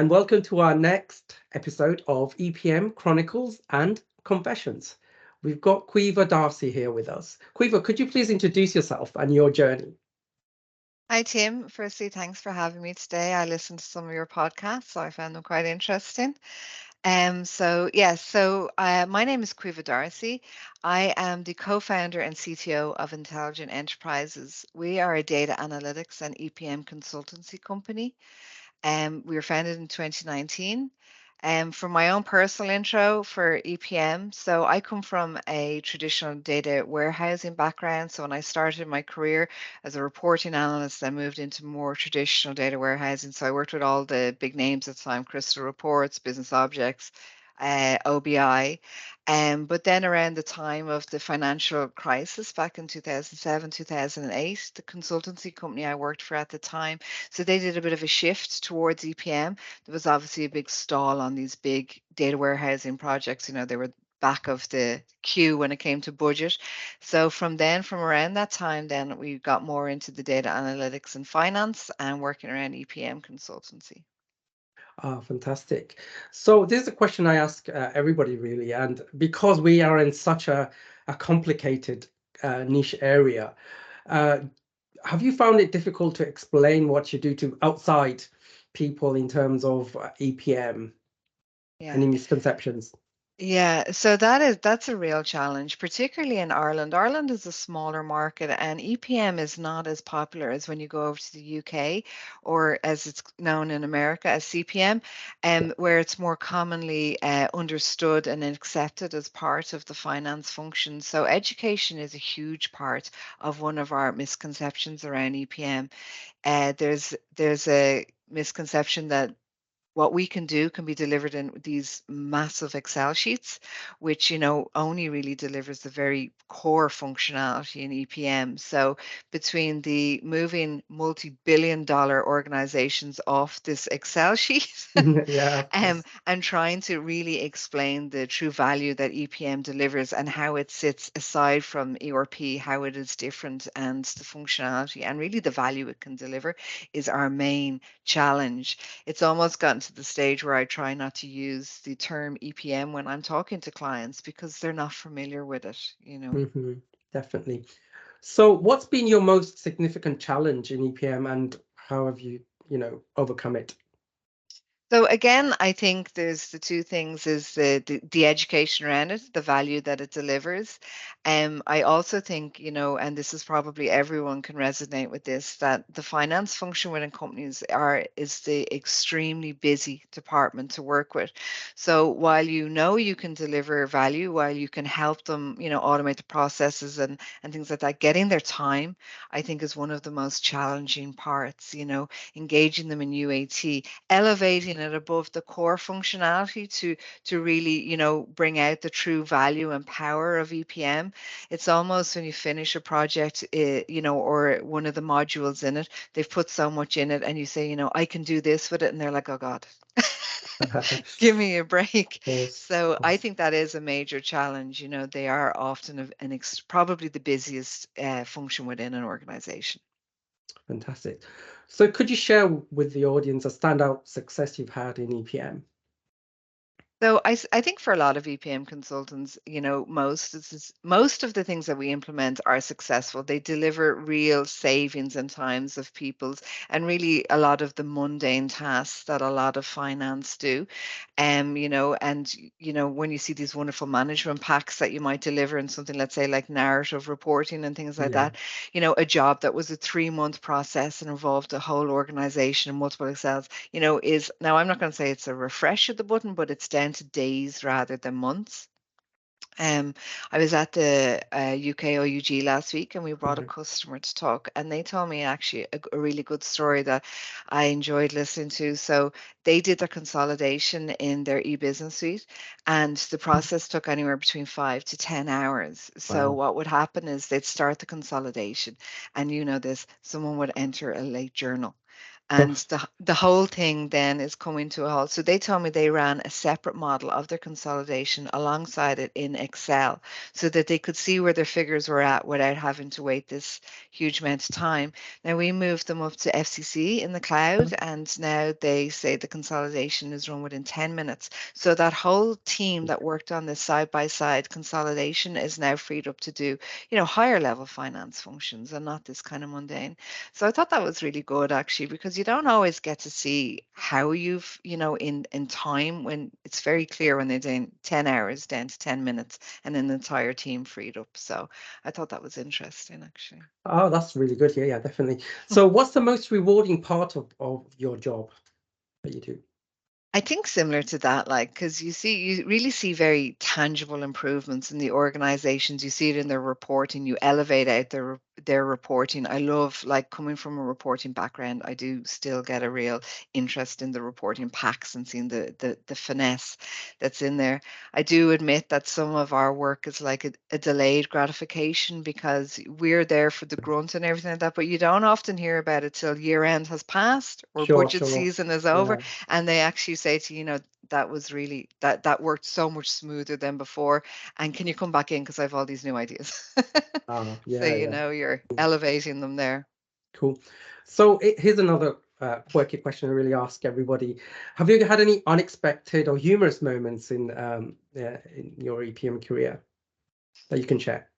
and welcome to our next episode of EPM Chronicles and Confessions. We've got Caoimhe Darcy here with us. Caoimhe, could you please introduce yourself and your journey? Hi, Tim. Firstly, thanks for having me today. I listened to some of your podcasts, so I found them quite interesting. My name is Caoimhe Darcy. I am the co-founder and CTO of Intelligent Enterprises. We are a data analytics and EPM consultancy company. We were founded in 2019. For my own personal intro for EPM, so I come from a traditional data warehousing background. So when I started my career as a reporting analyst, I moved into more traditional data warehousing. So I worked with all the big names at the time, Crystal Reports, Business Objects, OBI. But then around the time of the financial crisis back in 2007, 2008, the consultancy company I worked for at the time, so they did a bit of a shift towards EPM. There was obviously a big stall on these big data warehousing projects. They were back of the queue when it came to budget. So from around that time, then we got more into the data analytics and finance and working around EPM consultancy. Fantastic. So this is a question I ask everybody really, and because we are in such a complicated niche area, uh, have you found it difficult to explain what you do to outside people in terms of EPM? Yeah. Any misconceptions? Yeah, so that's a real challenge, particularly in Ireland. Ireland is a smaller market, and EPM is not as popular as when you go over to the UK, or as it's known in America as CPM, where it's more commonly understood and accepted as part of the finance function. So education is a huge part of one of our misconceptions around EPM. There's a misconception that what we can do can be delivered in these massive Excel sheets, which, only really delivers the very core functionality in EPM. So between the moving multi-billion dollar organizations off this Excel sheet Yeah, of course. and trying to really explain the true value that EPM delivers and how it sits aside from ERP, how it is different and the functionality and really the value it can deliver is our main challenge. It's almost gotten to the stage where I try not to use the term EPM when I'm talking to clients because they're not familiar with it. Hmm. Definitely. So, what's been your most significant challenge in EPM, and how have you, overcome it? So again, I think there's the two things is the education around it, the value that it delivers. I also think, and this is probably everyone can resonate with this, that the finance function within companies is the extremely busy department to work with. So while you can deliver value, while you can help them, automate the processes and things like that, getting their time, I think is one of the most challenging parts, engaging them in UAT, elevating it above the core functionality to really bring out the true value and power of EPM. It's almost when you finish a project, or one of the modules in it, they've put so much in it and you say, I can do this with it, and they're like, oh god, Of give me a break. course, of So I course. think that is a major challenge. They are often probably the busiest function within an organization. Fantastic. So, could you share with the audience a standout success you've had in EPM? So I think for a lot of EPM consultants, most of the things that we implement are successful. They deliver real savings in times of people's and really a lot of the mundane tasks that a lot of finance do. When you see these wonderful management packs that you might deliver in something, let's say like narrative reporting and things like Yeah. that, a job that was a 3-month process and involved a whole organization and multiple Excels, is now I'm not going to say it's a refresh of the button, but it's down to days rather than months. Um, I was at the UK OUG last week and we brought a Right. customer to talk, and they told me actually a really good story that I enjoyed listening to. So they did their consolidation in their e-business suite, and the process took anywhere between 5 to 10 hours. So Wow. what would happen is they'd start the consolidation, and this, someone would enter a late journal. and the whole thing then is coming to a halt. So they told me they ran a separate model of their consolidation alongside it in Excel so that they could see where their figures were at without having to wait this huge amount of time. Now we moved them up to FCC in the cloud, and now they say the consolidation is run within 10 minutes. So that whole team that worked on this side by side consolidation is now freed up to do, higher level finance functions and not this kind of mundane. So I thought that was really good actually, because you don't always get to see how you've, in time, when it's very clear when they're doing 10 hours down to 10 minutes and an entire team freed up. So I thought that was interesting actually. Oh, that's really good. Yeah, definitely. So what's the most rewarding part of your job that you do? I think similar to that, like, because you really see very tangible improvements in the organizations. You see it in their reporting. You elevate out their reporting. I love, like, coming from a reporting background. I do still get a real interest in the reporting packs and seeing the finesse that's in there. I do admit that some of our work is like a delayed gratification because we're there for the grunt and everything like that, but you don't often hear about it till year end has passed or Sure, budget sure. season is over, Yeah. and they actually say to you, that was really that worked so much smoother than before, and can you come back in because I have all these new ideas. So Yeah. you're elevating them there. Cool. So here's another quirky question I really ask everybody. Have you had any unexpected or humorous moments in your EPM career that you can share?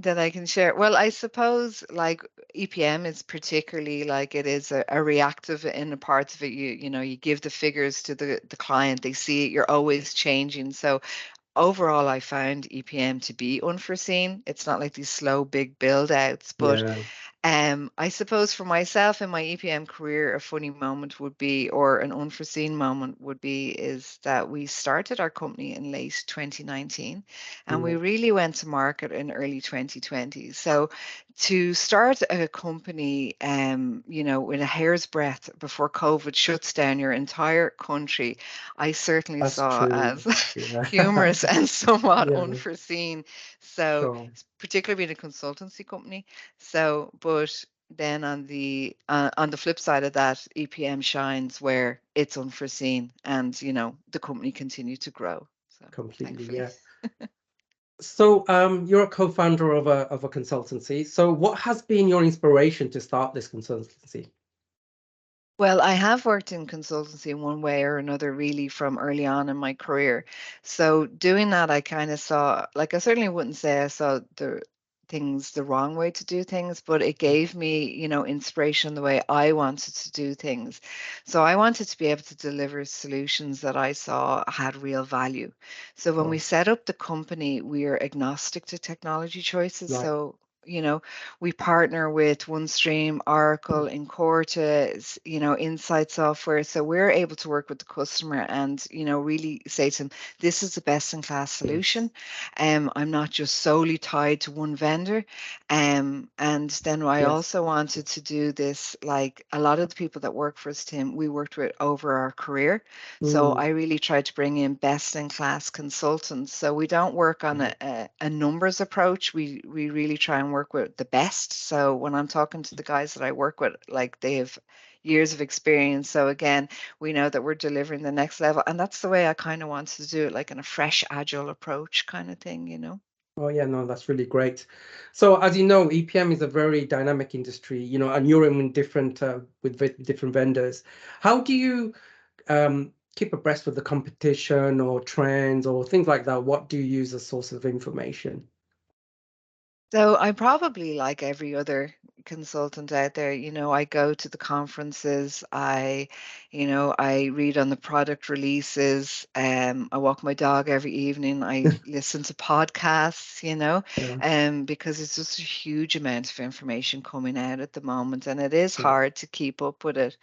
That I can share. Well, I suppose like EPM is particularly like it is a reactive in a part of it. You give the figures to the client, they see it, you're always changing. So overall, I found EPM to be unforeseen. It's not like these slow, big build outs, but Yeah, I suppose for myself in my EPM career, a funny moment would be, or an unforeseen moment would be, is that we started our company in late 2019 and we yeah, really went to market in early 2020. So to start a company, in a hair's breadth before COVID shuts down your entire country, I certainly that's saw true. as Yeah, humorous and somewhat yeah, unforeseen. So sure. particularly being a consultancy company. So, but then on the flip side of that, EPM shines where it's unforeseen, and the company continued to grow. So, Completely, thankfully. yeah. So you're a co-founder of a consultancy. So what has been your inspiration to start this consultancy? Well, I have worked in consultancy in one way or another, really, from early on in my career. So doing that, I kind of saw, like, I certainly wouldn't say I saw the wrong way to do things, but it gave me, inspiration the way I wanted to do things. So I wanted to be able to deliver solutions that I saw had real value. So when we Sure. set up the company, we are agnostic to technology choices. Right. So we partner with OneStream, Oracle, Incorta, Insight Software. So we're able to work with the customer and, really say to them, this is the best in class Yes. solution. I'm not just solely tied to one vendor. And then I Yes. also wanted to do this, like a lot of the people that work for us, Tim, we worked with over our career. So Mm, I really tried to bring in best in class consultants. So we don't work on right. a numbers approach. We really try and work with the best. So when I'm talking to the guys that I work with, like they have years of experience. So again, we know that we're delivering the next level. And that's the way I kind of wanted to do it, like in a fresh, agile approach kind of thing. Oh yeah, no, that's really great. So as you know, EPM is a very dynamic industry, and you're in different with different vendors. How do you keep abreast with the competition or trends or things like that? What do you use as source of information? So I probably like every other consultant out there, I go to the conferences, I read on the product releases, I walk my dog every evening, I listen to podcasts, Yeah, because it's just a huge amount of information coming out at the moment, and it is sure. hard to keep up with it.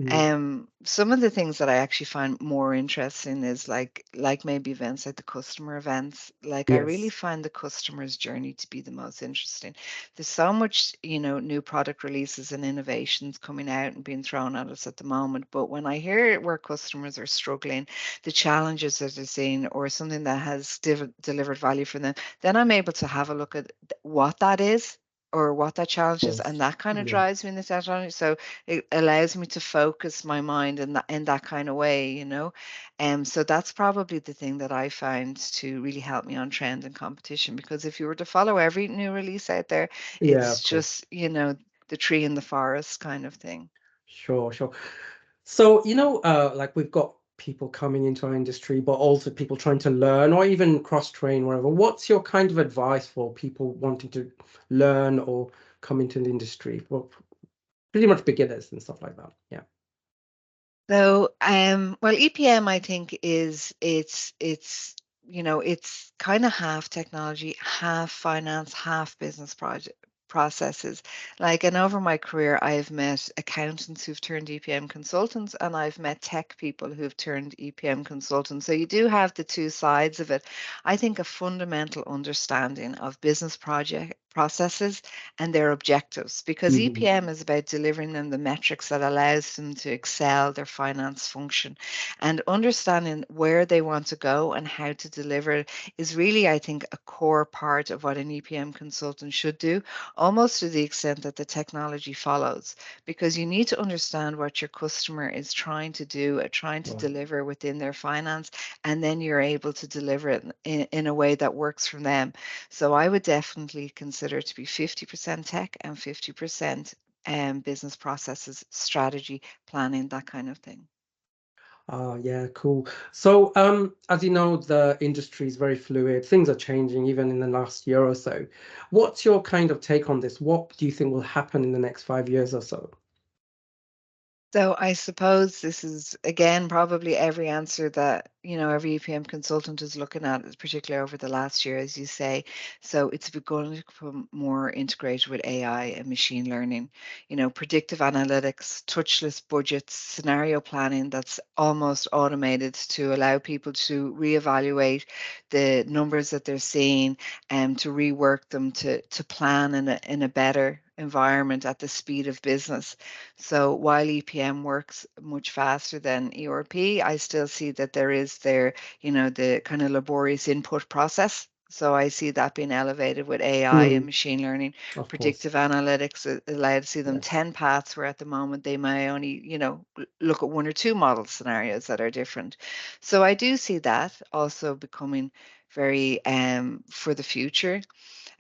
Mm, Some of the things that I actually find more interesting is like maybe events like the customer events. Like I really yes. find the customer's journey to be the most interesting. There's so much, new product releases and innovations coming out and being thrown at us at the moment. But when I hear where customers are struggling, the challenges that they're seeing, or something that has delivered value for them, then I'm able to have a look at what that is or what that challenge is, and that kind of drives me in the technology. So it allows me to focus my mind in that kind of way, you know. So that's probably the thing that I found to really help me on trend and competition, because if you were to follow every new release out there, it's just, you know, the tree in the forest kind of thing. Sure. So, you know, like we've got people coming into our industry, but also people trying to learn or even cross-train, wherever. What's your kind of advice for people wanting to learn or come into the industry? Well, pretty much beginners and stuff like that. Yeah. So, well, EPM, I think it's you know, it's kind of half technology, half finance, half business project processes. Like, and over my career, I've met accountants who've turned EPM consultants, and I've met tech people who've turned EPM consultants. So you do have the two sides of it. I think a fundamental understanding of business project processes and their objectives, because EPM is about delivering them the metrics that allows them to excel their finance function, and understanding where they want to go and how to deliver it is really, I think, a core part of what an EPM consultant should do, almost to the extent that the technology follows, because you need to understand what your customer is trying to do, trying to deliver within their finance, and then you're able to deliver it in a way that works for them. So I would definitely consider to be 50% tech and 50% business processes, strategy, planning, that kind of thing. Yeah, cool. So, as you know, the industry is very fluid. Things are changing even in the last year or so. What's your kind of take on this? What do you think will happen in the next 5 years or so? So I suppose this is, again, probably every answer that, you know, every EPM consultant is looking at, particularly over the last year, as you say. So it's going to become more integrated with AI and machine learning, you know, predictive analytics, touchless budgets, scenario planning that's almost automated to allow people to reevaluate the numbers that they're seeing and to rework them to plan in a better environment at the speed of business. So while EPM works much faster than ERP, I still see that there is you know, the kind of laborious input process. So I see that being elevated with AI and machine learning, Of course. predictive analytics, allowed to see them 10 paths where at the moment they may only, you know, look at one or two model scenarios that are different. So I do see that also becoming very for the future.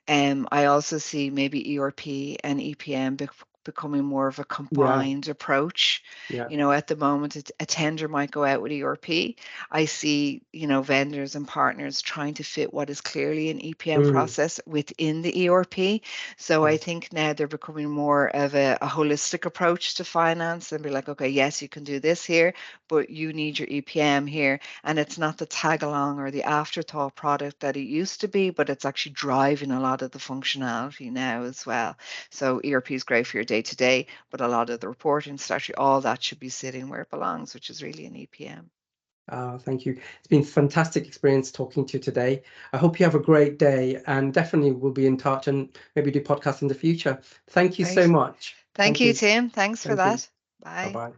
I also see maybe ERP and EPM becoming more of a combined approach. Yeah. You know, at the moment, a tender might go out with ERP. I see, you know, vendors and partners trying to fit what is clearly an EPM process within the ERP. So I think now they're becoming more of a holistic approach to finance and be like, okay, yes, you can do this here, but you need your EPM here. And it's not the tag along or the afterthought product that it used to be, but it's actually driving a lot of the functionality now as well. So ERP is great for your day to day, but a lot of the reporting strategy, all that should be sitting where it belongs, which is really an EPM. Thank you. It's been a fantastic experience talking to you today. I hope you have a great day, and definitely we'll be in touch and maybe do podcasts in the future. Thank you so Great. much. Thank Thank you, you. Tim. Thanks for Thank you. that. Bye. Bye-bye.